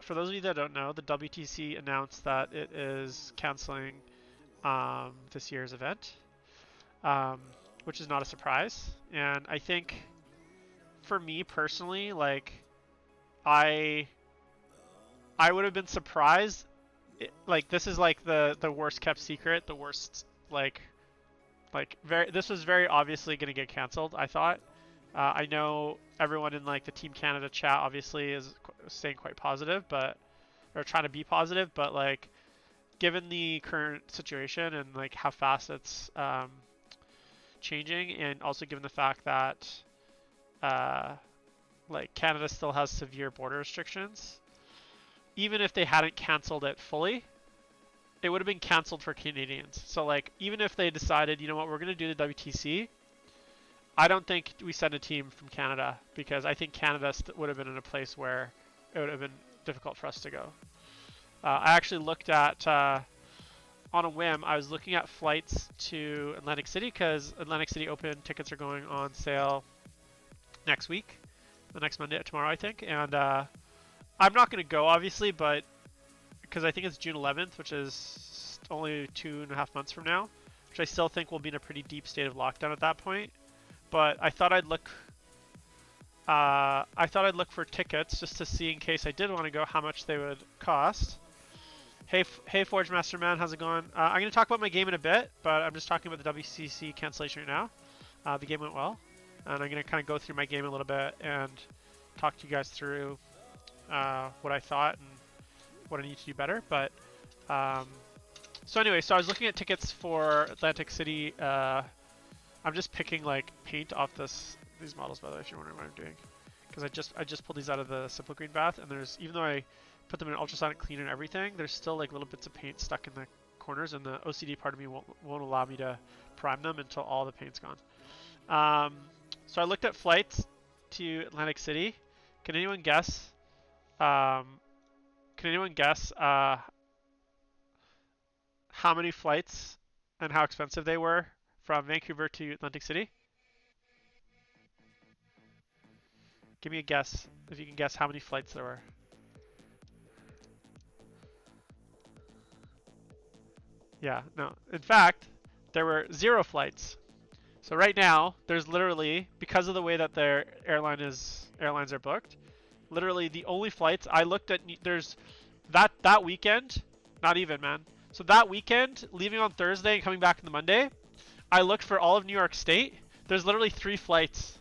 for those of you that don't know, the WTC announced that it is canceling this year's event, um, which is not a surprise. And I think, for me personally, like I would have been surprised. Like this is like the worst kept secret, the worst very. This was very obviously going to get canceled. I thought. I know everyone in like the Team Canada chat obviously is staying quite positive, but or trying to be positive, but like given the current situation and like how fast it's changing, and also given the fact that like Canada still has severe border restrictions, even if they hadn't canceled it fully, it would have been canceled for Canadians. So like even if they decided, you know what, we're going to do the WTC, I don't think we send a team from Canada, because I think Canada would have been in a place where it would have been difficult for us to go. I actually looked at, on a whim, I was looking at flights to Atlantic City, because Atlantic City Open tickets are going on sale next week, the next Monday, tomorrow I think, and I'm not going to go obviously, but because I think it's June 11th, which is only 2.5 months from now, which I still think will be in a pretty deep state of lockdown at that point. But I thought I'd look. For tickets just to see, in case I did want to go, how much they would cost. Hey, Forge Master Man, how's it going? I'm going to talk about my game in a bit, but I'm just talking about the WTC cancellation right now. The game went well, and I'm going to kind of go through my game a little bit and talk to you guys through what I thought and what I need to do better. But so anyway, so I was looking at tickets for Atlantic City. I'm just picking like paint off these models, by the way, if you're wondering what I'm doing, because I just pulled these out of the Simple Green bath, and there's, even though I put them in ultrasonic clean and everything, there's still like little bits of paint stuck in the corners, and the OCD part of me won't allow me to prime them until all the paint's gone. So I looked at flights to Atlantic City. Can anyone guess? How many flights and how expensive they were from Vancouver to Atlantic City? Give me a guess, if you can guess how many flights there were. Yeah, no. In fact, there were 0 flights. So right now, there's literally, because of the way that their airlines are booked, literally the only flights I looked at, there's that weekend, not even, man. So that weekend, leaving on Thursday and coming back on the Monday, I looked for all of New York State. There's literally 3 flights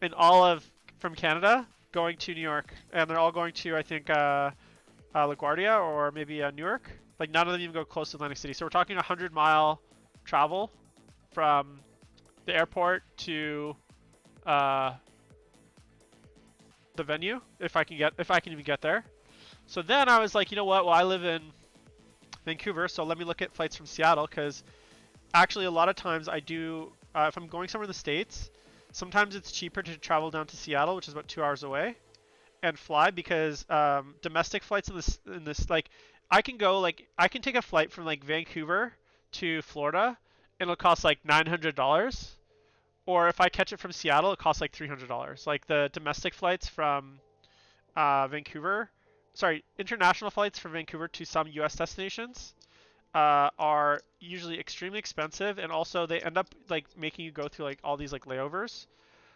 in all from Canada going to New York, and they're all going to, I think, LaGuardia or maybe Newark. Like none of them even go close to Atlantic City. So we're talking 100-mile travel from the airport to the venue, if I can even get there. So then I was like, you know what? Well, I live in Vancouver, so let me look at flights from Seattle, because actually a lot of times I do, if I'm going somewhere in the States, sometimes it's cheaper to travel down to Seattle, which is about 2 hours away, and fly, because domestic flights in this like I can take a flight from like Vancouver to Florida and it'll cost like $900, or if I catch it from Seattle it costs like $300. Like the domestic flights from international flights from Vancouver to some US destinations are usually extremely expensive, and also they end up like making you go through like all these like layovers.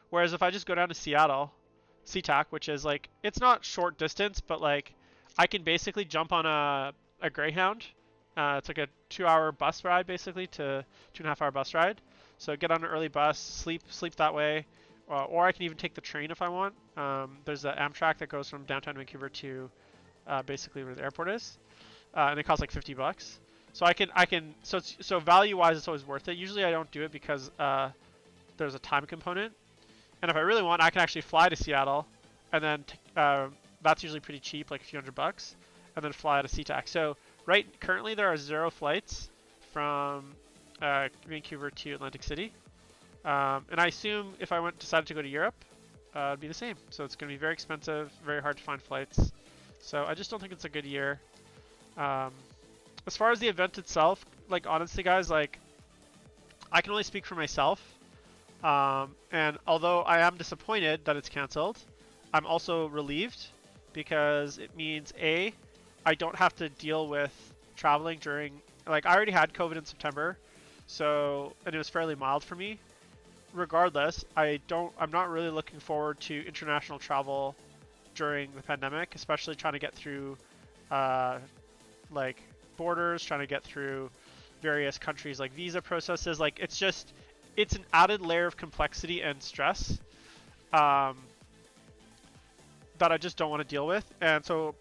Whereas if I just go down to Seattle, SeaTac, which is like, it's not short distance, but like I can basically jump on a Greyhound. It's like a 2-hour bus ride, basically, to 2.5-hour bus ride. So get on an early bus, sleep that way, or I can even take the train if I want. There's an Amtrak that goes from downtown Vancouver to basically where the airport is, and it costs like $50. So so value-wise, it's always worth it. Usually I don't do it because there's a time component, and if I really want, I can actually fly to Seattle, and then that's usually pretty cheap, like a few $100, and then fly out of SeaTac. So currently there are 0 flights from Vancouver to Atlantic City, and I assume if I decided to go to Europe, it'd be the same. So it's going to be very expensive, very hard to find flights. So I just don't think it's a good year. As far as the event itself, like honestly guys, like I can only speak for myself, and although I am disappointed that it's canceled, I'm also relieved, because it means I don't have to deal with traveling during, like, I already had COVID in September, so, and it was fairly mild for me. Regardless, I'm not really looking forward to international travel during the pandemic, especially trying to get through like borders, trying to get through various countries like visa processes. Like, it's an added layer of complexity and stress um, that I just don't want to deal with. And so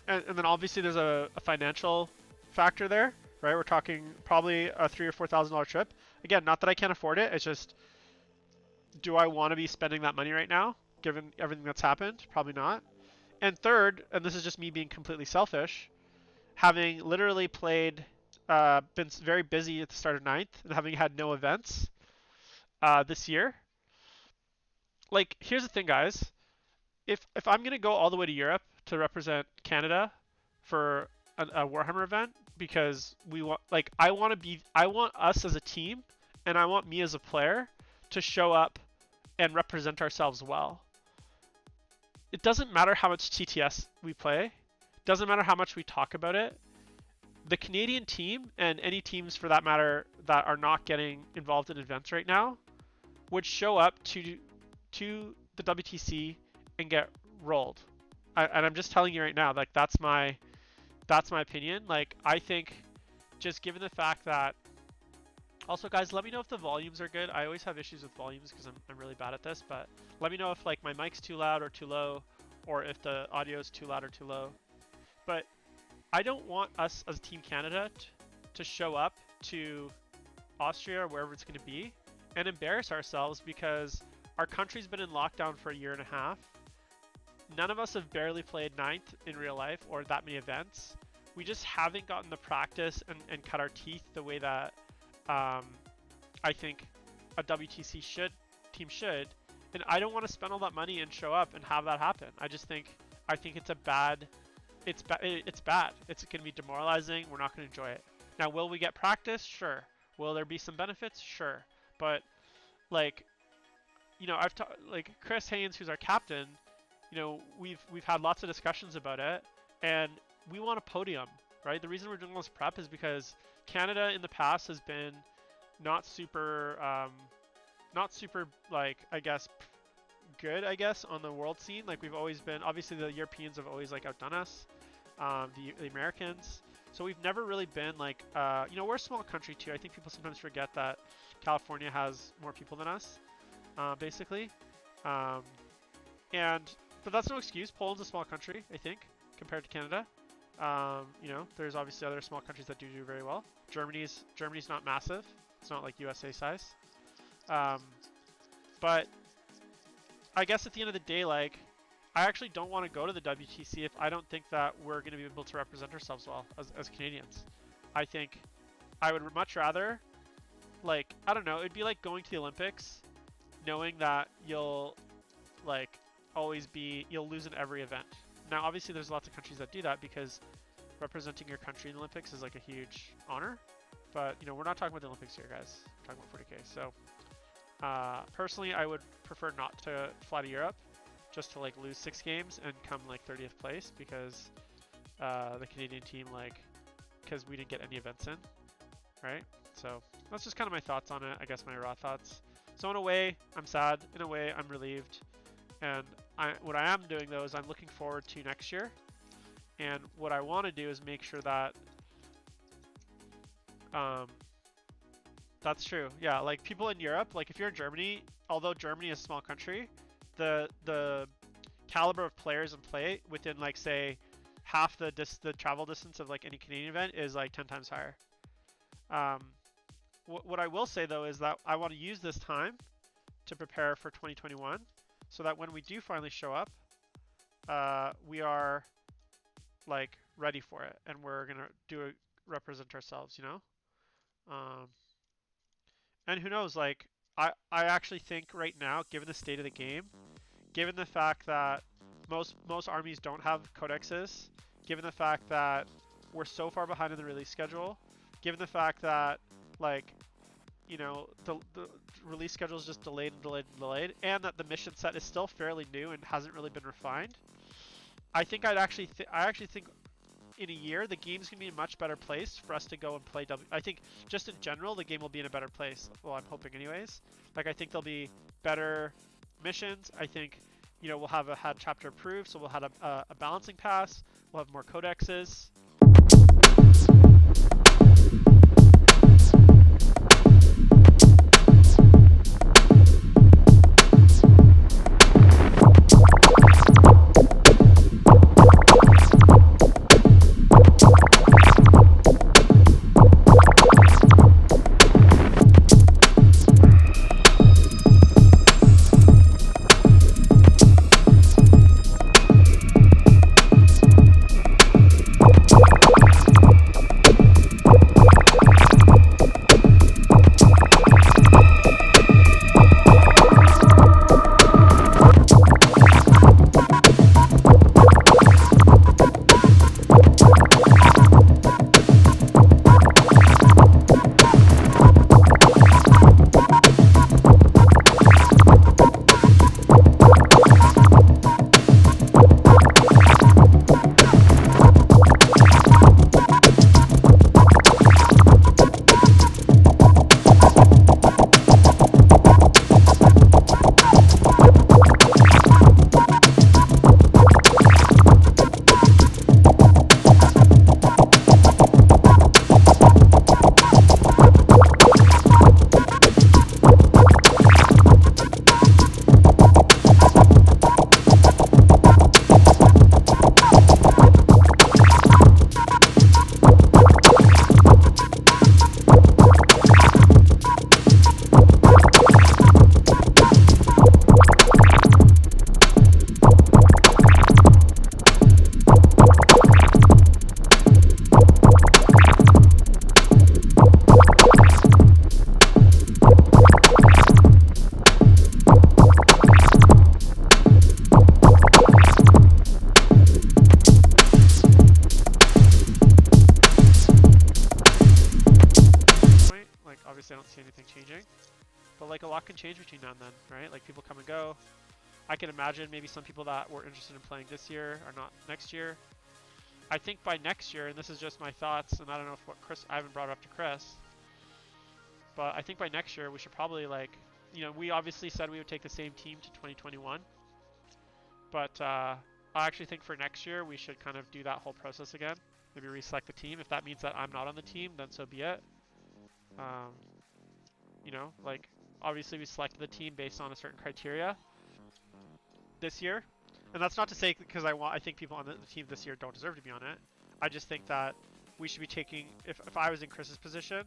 and then obviously there's a financial factor there, right? We're talking probably a $3,000 or $4,000 trip. Again, not that I can't afford it. It's just, do I want to be spending that money right now, given everything that's happened? Probably not. And third, and this is just me being completely selfish, having literally been very busy at the start of ninth and having had no events this year. Like, here's the thing, guys. If I'm gonna go all the way to Europe to represent Canada for a Warhammer event, because I want us as a team, and I want me as a player to show up and represent ourselves well. It doesn't matter how much TTS we play. It doesn't matter how much we talk about it. The Canadian team, and any teams for that matter that are not getting involved in events right now, would show up to the WTC and get rolled. And I'm just telling you right now, like, that's my opinion. Like, I think, just given the fact that, also, guys, let me know if the volumes are good. I always have issues with volumes because I'm really bad at this, but let me know if, like, my mic's too loud or too low, or if the audio is too loud or too low. But I don't want us as Team Canada to show up to Austria or wherever it's going to be and embarrass ourselves because our country's been in lockdown for a year and a half. None of us have barely played ninth in real life or that many events. We just haven't gotten the practice and cut our teeth the way that I think a WTC team should. And I don't want to spend all that money and show up and have that happen. I think it's bad. It's bad. It's going to be demoralizing. We're not going to enjoy it. Now, will we get practice? Sure. Will there be some benefits? Sure. But, like, you know, like Chris Haynes, who's our captain, you know, we've had lots of discussions about it, and we want a podium, right? The reason we're doing this prep is because Canada in the past has been not super like, I guess, good, I guess, on the world scene. Like, we've always been, obviously the Europeans have always like outdone us, the Americans. So we've never really been like, you know, we're a small country too. I think people sometimes forget that California has more people than us, basically. But that's no excuse. Poland's a small country, I think, compared to Canada. You know, there's obviously other small countries that do very well. Germany's not massive. It's not like USA size. But I guess at the end of the day, like, I actually don't want to go to the WTC if I don't think that we're going to be able to represent ourselves well as Canadians. I think I would much rather, like, I don't know, it'd be like going to the Olympics, knowing that you'll, like, you'll lose in every event. Now, obviously, there's lots of countries that do that because representing your country in the Olympics is like a huge honor. But, you know, we're not talking about the Olympics here, guys. We're talking about 40K. So, personally, I would prefer not to fly to Europe, just to like lose 6 games and come like 30th place because the Canadian team, like, because we didn't get any events in, right? So that's just kind of my thoughts on it. I guess my raw thoughts. So in a way, I'm sad. In a way, I'm relieved. And what I am doing though is I'm looking forward to next year. And what I want to do is make sure that that's true. Yeah, like people in Europe, like if you're in Germany, although Germany is a small country, the caliber of players in play within, like, say half the travel distance of like any Canadian event is like 10 times higher. What I will say though is that I want to use this time to prepare for 2021 so that when we do finally show up, we are like ready for it and we're gonna represent ourselves, you know. And who knows, like, I actually think right now, given the state of the game, given the fact that most armies don't have codexes, given the fact that we're so far behind in the release schedule, given the fact that, like, you know, the release schedule is just delayed and delayed and delayed, and that the mission set is still fairly new and hasn't really been refined, I think I actually think in a year the game's gonna be in a much better place for us to go and play I think just in general the game will be in a better place. Well, I'm hoping anyways. Like I think there'll be better missions. I think we'll have a had chapter approved, so we'll have a balancing pass. We'll have more codexes. Obviously I don't see anything changing, but like a lot can change between now and then, right? Like people come and go. I can imagine maybe some people that were interested in playing this year are not next year. I think by next year, and this is just my thoughts, and I don't know if I haven't brought it up to Chris, but I think by next year we should probably we obviously said we would take the same team to 2021, but I actually think for next year we should kind of do that whole process again. Maybe reselect the team. If that means that I'm not on the team, then so be it. Like obviously we selected the team based on a certain criteria this year, and that's not to say because I think people on the team this year don't deserve to be on it. I just think that we should be taking, if I was in Chris's position,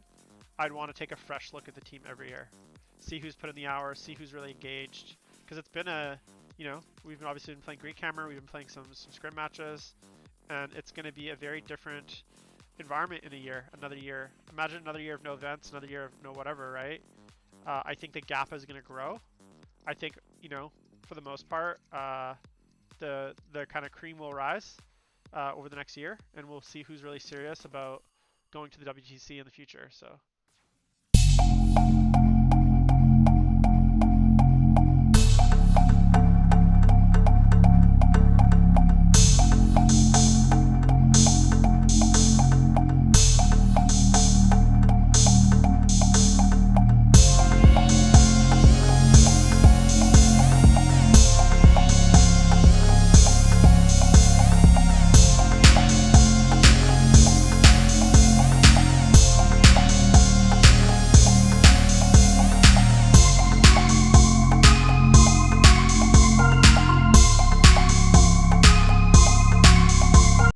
I'd want to take a fresh look at the team every year, see who's put in the hours, see who's really engaged, because it's been we've obviously been playing Green Camera, we've been playing some scrim matches, and it's going to be a very different environment in another year. Imagine another year of no events, another year of no whatever, right? I think the gap is going to grow. I think, for the most part, the kind of cream will rise over the next year, and we'll see who's really serious about going to the WTC in the future. So